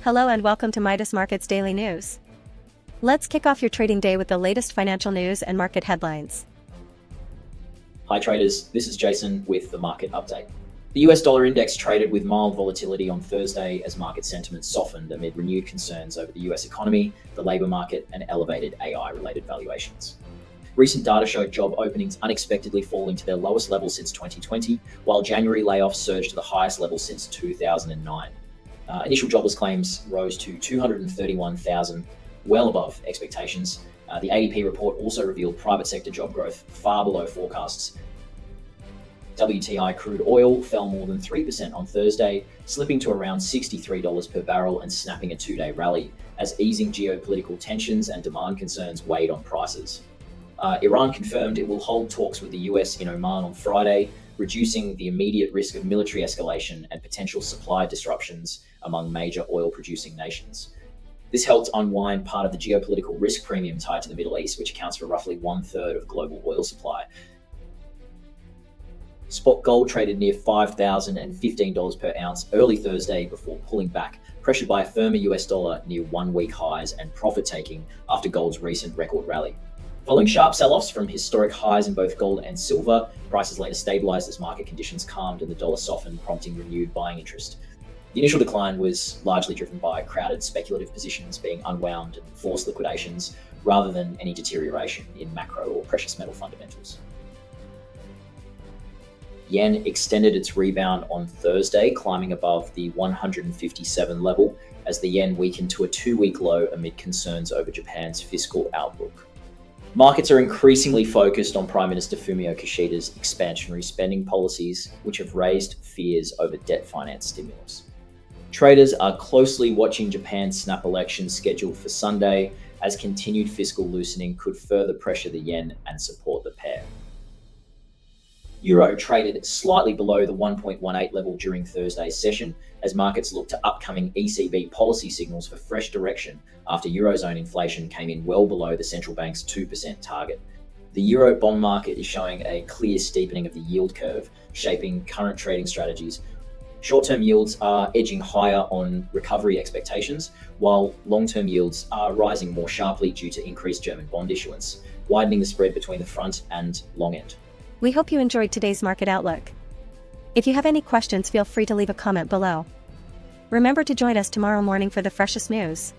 Hello and welcome to Midas Markets Daily News. Let's kick off your trading day with the latest financial news and market headlines. Hi traders, this is Jason with the market update. The US dollar index traded with mild volatility on Thursday as market sentiment softened amid renewed concerns over the US economy, the labor market, and elevated AI-related valuations. Recent data showed job openings unexpectedly falling to their lowest level since 2020, while January layoffs surged to the highest level since 2009. Initial jobless claims rose to 231,000, well above expectations. The ADP report also revealed private sector job growth far below forecasts. WTI crude oil fell more than 3% on Thursday, slipping to around $63 per barrel and snapping a two-day rally as easing geopolitical tensions and demand concerns weighed on prices. Iran confirmed it will hold talks with the US in Oman on Friday, reducing the immediate risk of military escalation and potential supply disruptions among major oil-producing nations. This helped unwind part of the geopolitical risk premium tied to the Middle East, which accounts for roughly 1/3 of global oil supply. Spot gold traded near $5,015 per ounce early Thursday before pulling back, pressured by a firmer US dollar near one-week highs and profit-taking after gold's recent record rally. Following sharp sell-offs from historic highs in both gold and silver, prices later stabilized as market conditions calmed and the dollar softened, prompting renewed buying interest. The initial decline was largely driven by crowded speculative positions being unwound and forced liquidations, rather than any deterioration in macro or precious metal fundamentals. Yen extended its rebound on Thursday, climbing above the 157 level as the yen weakened to a two-week low amid concerns over Japan's fiscal outlook. Markets are increasingly focused on Prime Minister Fumio Kishida's expansionary spending policies, which have raised fears over debt finance stimulus. Traders are closely watching Japan's snap election scheduled for Sunday, as continued fiscal loosening could further pressure the yen and support the pair. Euro traded slightly below the 1.18 level during Thursday's session as markets look to upcoming ECB policy signals for fresh direction after Eurozone inflation came in well below the central bank's 2% target. The Euro bond market is showing a clear steepening of the yield curve, shaping current trading strategies. Short-term yields are edging higher on recovery expectations, while long-term yields are rising more sharply due to increased German bond issuance, widening the spread between the front and long end. We hope you enjoyed today's market outlook. If you have any questions, feel free to leave a comment below. Remember to join us tomorrow morning for the freshest news.